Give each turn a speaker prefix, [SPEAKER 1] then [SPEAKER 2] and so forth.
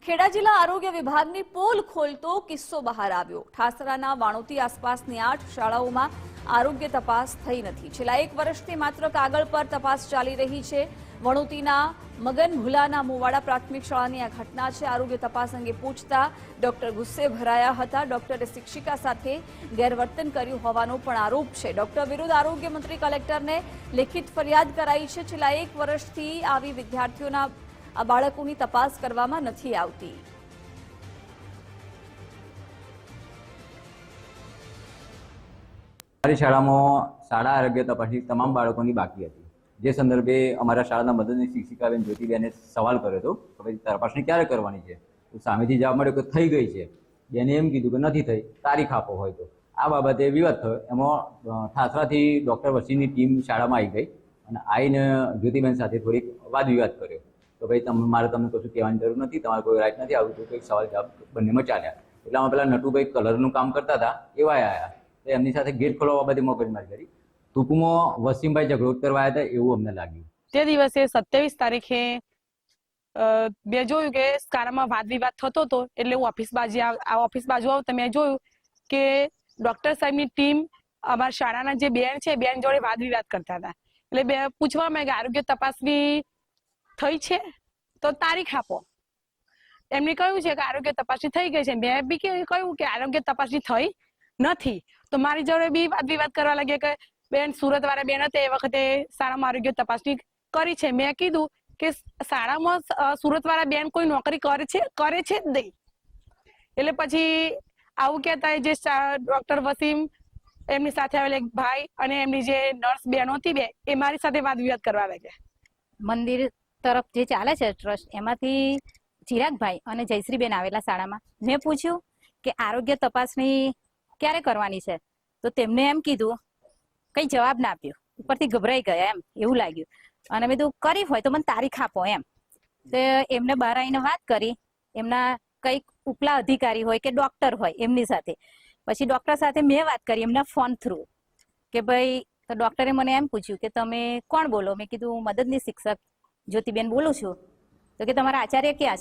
[SPEAKER 1] ખેડા જિલ્લા આરોગ્ય વિભાગની પોલ ખોલતો કિસ્સો બહાર આવ્યો। ઠાસરાના વાણોતી આસપાસની 8 શાળાઓમાં આરોગ્ય તપાસ થઈ નથી। છેલ્લા 1 વર્ષથી માત્ર કાગળ પર તપાસ ચાલી રહી છે। વણોતીના મગન ભુલાના મુવાડા પ્રાથમિક શાળાની આ ઘટના છે। આરોગ્ય તપાસ અંગે પૂછતા ડોક્ટર ગુસ્સે ભરાયા હતા। ડોક્ટરે શિક્ષિકા સાથે ગેરવર્તન કર્યું હોવાનો પણ આરોપ છે। ડોક્ટર વિરુદ્ધ આરોગ્ય મંત્રી કલેક્ટરને લેખિત ફરિયાદ કરાઈ છે। છેલ્લા 1 વર્ષથી આવી વિદ્યાર્થીઓના આ બાળકોની તપાસ કરવામાં નથી આવતી।
[SPEAKER 2] અમારી શાળામાં શાળા આરોગ્ય તપાસની તમામ બાળકોની બાકી હતી। જે સંદર્ભે અમારા શાળાના મદદની શિક્ષિકાબેન જ્યોતિબેને સવાલ કર્યો હતો કે ભાઈ તપાસણી ક્યારે કરવાની છે। તો સામેથી જવાબ મળ્યો કે થઈ ગઈ છે। બેને એમ કીધું કે નથી થઈ, તારીખ આપો હોય તો। આ બાબતે વિવાદ થયો। એમાં ઠાસરાથી ડૉક્ટર વસીની ટીમ શાળામાં આવી ગઈ અને આવીને જ્યોતિબેન સાથે થોડીક વાદ વિવાદ કર્યો તો ભાઈ મારે તમને કશું કહેવાની જરૂર નથી, તમારે કોઈ રાઈટ નથી, આવું કંઈક સવાલ જવાબ બંનેમાં ચાલ્યા। એટલામાં પેલા નટુભાઈ કલરનું કામ કરતા હતા એવા આવ્યા તો એમની સાથે ગેટ ખોલવા બાબતે મગજમારી કરી। ટૂંકમાં વસીમભાઈ ઝઘડો કરવા આવ્યા હતા એવું અમને લાગ્યું।
[SPEAKER 3] તે દિવસે 27 તારીખે મેં જોયું કે શાળામાં વાદ વિવાદ થતો હતો એટલે હું ઓફિસ બાજુ આવતા મેં જોયું કે ડોક્ટર સાહેબની ટીમ અમારા શાળાના જે બેન છે બેન જોડે વાદ વિવાદ કરતા હતા। એટલે બે પૂછવામાં કે આરોગ્ય તપાસની થઈ છે તો તારીખ આપો। એમને કહ્યું છે કે આરોગ્ય તપાસની થઈ ગઈ છે। મેં બી કહ્યું કે આરોગ્ય તપાસની થઈ નથી। તો મારી જોડે બી વાદ વિવાદ કરવા લાગ્યા કે બેન સુરત વાળા બેન હતા એ વખતે શાળામાં આરોગ્ય તપાસની કરી છે। મેં કીધું કે શાળામાં સુરત વાળા બેન કોઈ નોકરી કરે છે જ નહીં। એટલે પછી આવું કહેતા જે ડોક્ટર વસીમ એમની સાથે આવેલા એક ભાઈ અને એમની જે નર્સ બેનો હતી બે એ મારી સાથે વાદ વિવાદ કરવા લાગ્યા।
[SPEAKER 4] મંદિર તરફ જે ચાલે છે ટ્રસ્ટ એમાંથી ચિરાગભાઈ અને જયશ્રીબેન આવેલા શાળામાં। મેં પૂછ્યું કે આરોગ્ય તપાસણી ક્યારે કરવાની છે તો તેમને એમ કીધું, કઈ જવાબ ના આપ્યો। ઉપરથી ગભરાઈ ગયા એમ એવું લાગ્યું અને મેં કીધું કરી હોય તો મને તારીખ આપો એમ। તો એમને બહાર આવીને વાત કરી, એમના કઈક ઉપલા અધિકારી હોય કે ડોક્ટર હોય એમની સાથે। પછી ડોક્ટર સાથે મેં વાત કરી એમના ફોન થ્રુ કે ભાઈ, તો ડોક્ટરે મને એમ પૂછ્યું કે તમે કોણ બોલો? મેં કીધું મદદની શિક્ષક જ્યોતિબેન બોલું છું। તો કે તમારા આચાર્ય ક્યાં છે?